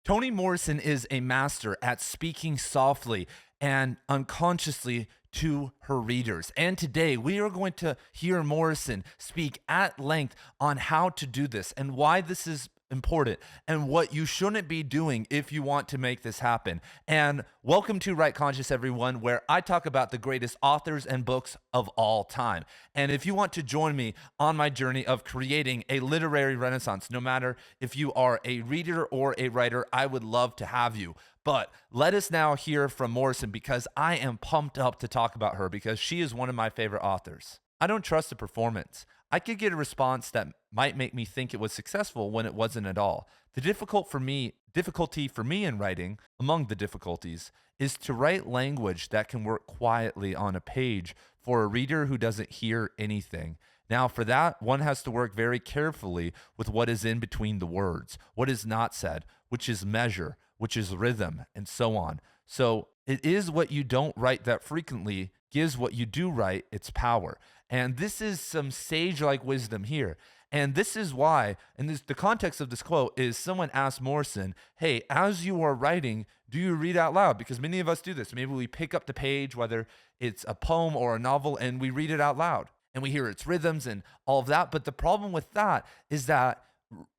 Toni Morrison is a master at speaking softly and unconsciously to her readers. And today we are going to hear Morrison speak at length on how to do this and why this is important and what you shouldn't be doing if you want to make this happen. And welcome to Right Conscious, everyone, where I talk about the greatest authors and books of all time. And if you want to join me on my journey of creating a literary renaissance, no matter if you are a reader or a writer, I would love to have you. But let us now hear from Morrison, because I am pumped up to talk about her because she is one of my favorite authors. I don't trust the performance. I could get a response that might make me think it was successful when it wasn't at all. The difficulty for me in writing, among the difficulties, is to write language that can work quietly on a page for a reader who doesn't hear anything. Now, for that, one has to work very carefully with what is in between the words, what is not said, which is measure, which is rhythm, and so on. So it is what you don't write that frequently gives what you do write its power. And this is some sage-like wisdom here. And this is why, and the context of this quote is someone asked Morrison, hey, as you are writing, do you read out loud? Because many of us do this. Maybe we pick up the page, whether it's a poem or a novel, and we read it out loud. And we hear its rhythms and all of that. But the problem with that is that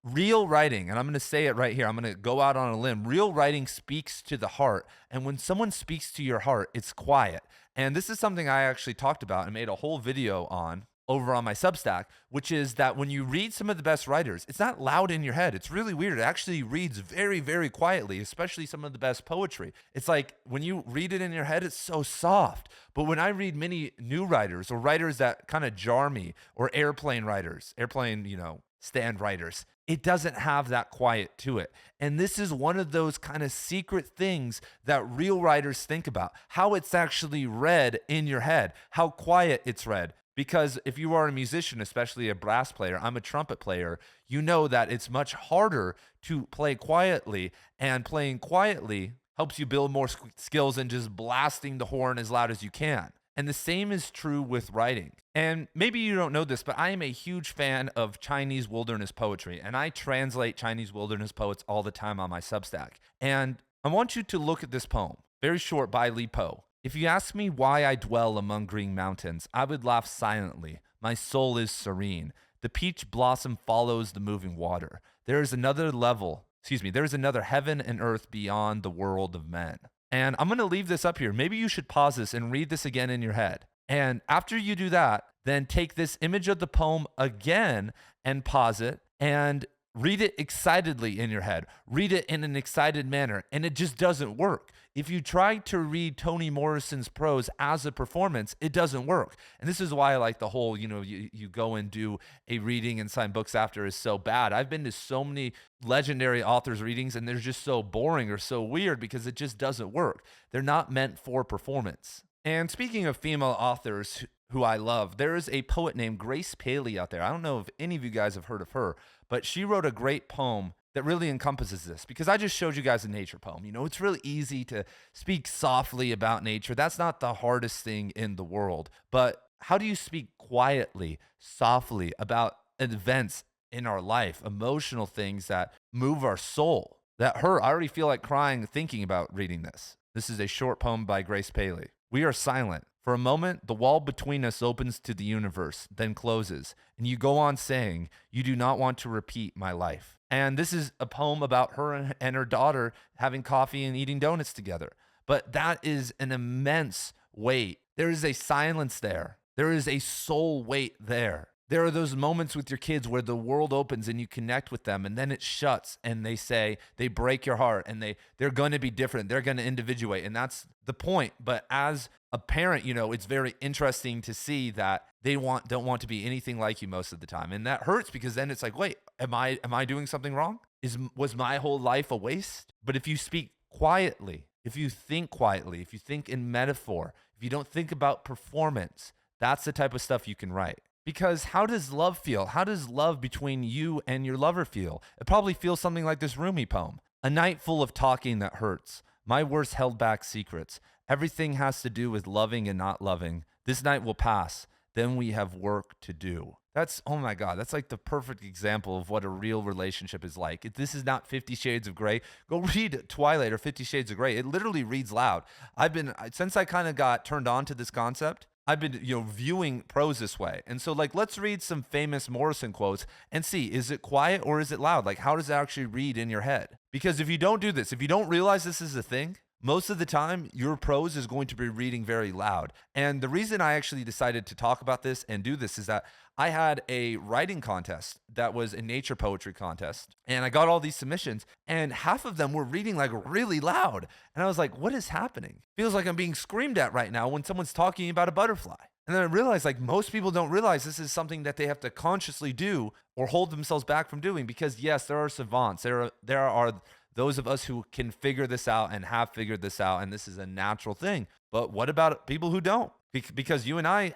real writing, and I'm going to say it right here, I'm going to go out on a limb, real writing speaks to the heart. And when someone speaks to your heart, it's quiet. And this is something I actually talked about and made a whole video on over on my Substack, which is that when you read some of the best writers, it's not loud in your head. It's really weird. It actually reads very, very quietly, especially some of the best poetry. It's like when you read it in your head, it's so soft. But when I read many new writers or writers that kind of jar me, or airplane writers, stand writers, it doesn't have that quiet to it. And this is one of those kind of secret things that real writers think about, how it's actually read in your head, how quiet it's read. Because if you are a musician, especially a brass player, I'm a trumpet player, you know that it's much harder to play quietly, and playing quietly helps you build more skills than just blasting the horn as loud as you can. And the same is true with writing. And maybe you don't know this, but I am a huge fan of Chinese wilderness poetry, and I translate Chinese wilderness poets all the time on my Substack. And I want you to look at this poem, very short, by Li Po. If you ask me why I dwell among green mountains, I would laugh silently. My soul is serene. The peach blossom follows the moving water. There is another heaven and earth beyond the world of men. And I'm going to leave this up here. Maybe you should pause this and read this again in your head. And after you do that, then take this image of the poem again and pause it and read it excitedly in your head. Read it in an excited manner, and it just doesn't work. If you try to read Toni Morrison's prose as a performance, it doesn't work. And this is why I like the whole, you go and do a reading and sign books after is so bad. I've been to so many legendary authors' readings, and they're just so boring or so weird because it just doesn't work. They're not meant for performance. And speaking of female authors who I love, there is a poet named Grace Paley out there. I don't know if any of you guys have heard of her, but she wrote a great poem that really encompasses this, because I just showed you guys a nature poem. It's really easy to speak softly about nature. That's not the hardest thing in the world. But how do you speak quietly, softly about events in our life, emotional things that move our soul, that hurt? I already feel like crying thinking about reading this. This is a short poem by Grace Paley. We are silent. For a moment, the wall between us opens to the universe, then closes, and you go on saying, you do not want to repeat my life. And this is a poem about her and her daughter having coffee and eating donuts together. But that is an immense weight. There is a silence there. There is a soul weight there. There are those moments with your kids where the world opens and you connect with them, and then it shuts, and they break your heart, and they're going to be different. They're going to individuate, and that's the point. But as a parent, it's very interesting to see that they don't want to be anything like you most of the time. And that hurts, because then it's like, wait, am I doing something wrong? Was my whole life a waste? But if you speak quietly, if you think quietly, if you think in metaphor, if you don't think about performance, that's the type of stuff you can write. Because how does love feel? How does love between you and your lover feel? It probably feels something like this Rumi poem. A night full of talking that hurts. My worst held back secrets. Everything has to do with loving and not loving. This night will pass. Then we have work to do. That's, oh my God, that's like the perfect example of what a real relationship is like. This is not 50 Shades of Grey. Go read Twilight or 50 Shades of Grey. It literally reads loud. Since I kind of got turned on to this concept, I've been, viewing prose this way. And so, like, let's read some famous Morrison quotes and see, is it quiet or is it loud? Like, how does it actually read in your head? Because if you don't do this, if you don't realize this is a thing, most of the time, your prose is going to be reading very loud. And the reason I actually decided to talk about this and do this is that I had a writing contest that was a nature poetry contest. And I got all these submissions, and half of them were reading like really loud. And I was like, what is happening? Feels like I'm being screamed at right now when someone's talking about a butterfly. And then I realized, like, most people don't realize this is something that they have to consciously do or hold themselves back from doing, because yes, there are savants. There are those of us who can figure this out and have figured this out, and this is a natural thing. But what about people who don't? Because you and I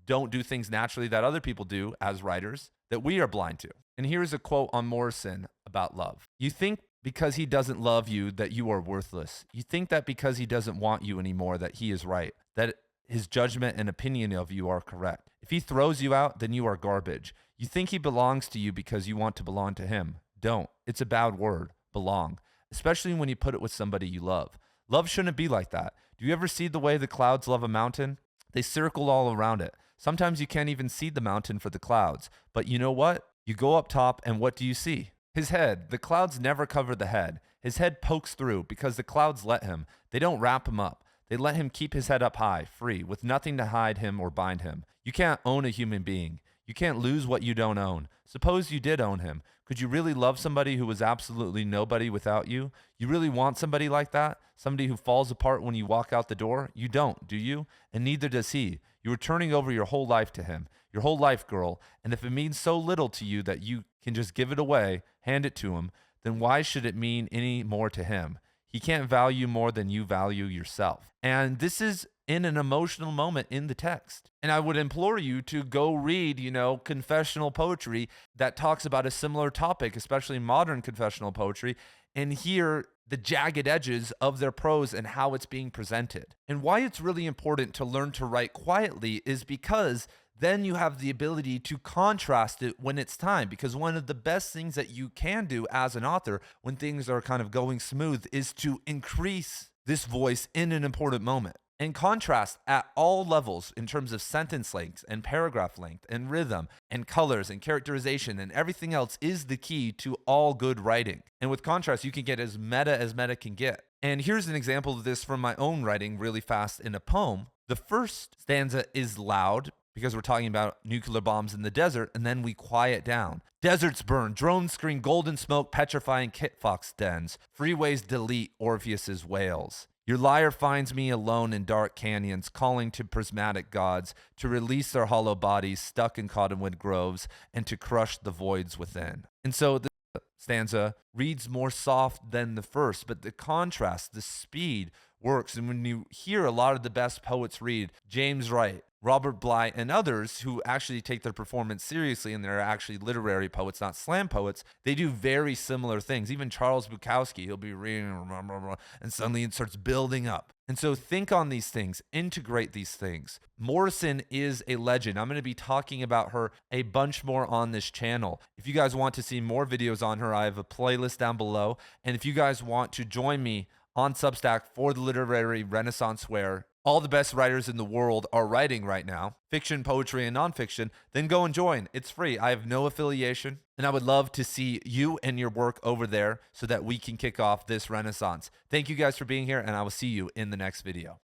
don't do things naturally that other people do as writers that we are blind to. And here's a quote on Morrison about love. You think because he doesn't love you that you are worthless. You think that because he doesn't want you anymore that he is right, that his judgment and opinion of you are correct. If he throws you out, then you are garbage. You think he belongs to you because you want to belong to him. Don't. It's a bad word. Belong, especially when you put it with somebody you love. Love shouldn't be like that. Do you ever see the way the clouds love a mountain? They circle all around it. Sometimes you can't even see the mountain for the clouds. But you know what? You go up top and what do you see? His head. The clouds never cover the head. His head pokes through because the clouds let him. They don't wrap him up. They let him keep his head up high, free, with nothing to hide him or bind him. You can't own a human being. You can't lose what you don't own. Suppose you did own him. Could you really love somebody who was absolutely nobody without you? You really want somebody like that? Somebody who falls apart when you walk out the door? You don't, do you? And neither does he. You are turning over your whole life to him, your whole life, girl. And if it means so little to you that you can just give it away, hand it to him, then why should it mean any more to him? He can't value more than you value yourself. And this is in an emotional moment in the text. And I would implore you to go read, confessional poetry that talks about a similar topic, especially modern confessional poetry, and hear the jagged edges of their prose and how it's being presented. And why it's really important to learn to write quietly is because then you have the ability to contrast it when it's time. Because one of the best things that you can do as an author when things are kind of going smooth is to increase this voice in an important moment. And contrast at all levels in terms of sentence length and paragraph length and rhythm and colors and characterization and everything else is the key to all good writing. And with contrast, you can get as meta can get. And here's an example of this from my own writing really fast in a poem. The first stanza is loud because we're talking about nuclear bombs in the desert, and then we quiet down. Deserts burn, drones scream golden smoke, petrifying kit fox dens. Freeways delete Orpheus's wails. Your lyre finds me alone in dark canyons, calling to prismatic gods to release their hollow bodies stuck in cottonwood groves and to crush the voids within. And so the stanza reads more soft than the first, but the contrast, the speed works. And when you hear a lot of the best poets read, James Wright, Robert Bly, and others who actually take their performance seriously and they're actually literary poets, not slam poets, they do very similar things. Even Charles Bukowski, he'll be reading and suddenly it starts building up. And so think on these things, integrate these things. Morrison is a legend. I'm going to be talking about her a bunch more on this channel. If you guys want to see more videos on her, I have a playlist down below. And if you guys want to join me on Substack for the literary renaissance where all the best writers in the world are writing right now, fiction, poetry, and nonfiction, then go and join. It's free. I have no affiliation, and I would love to see you and your work over there so that we can kick off this renaissance. Thank you guys for being here, and I will see you in the next video.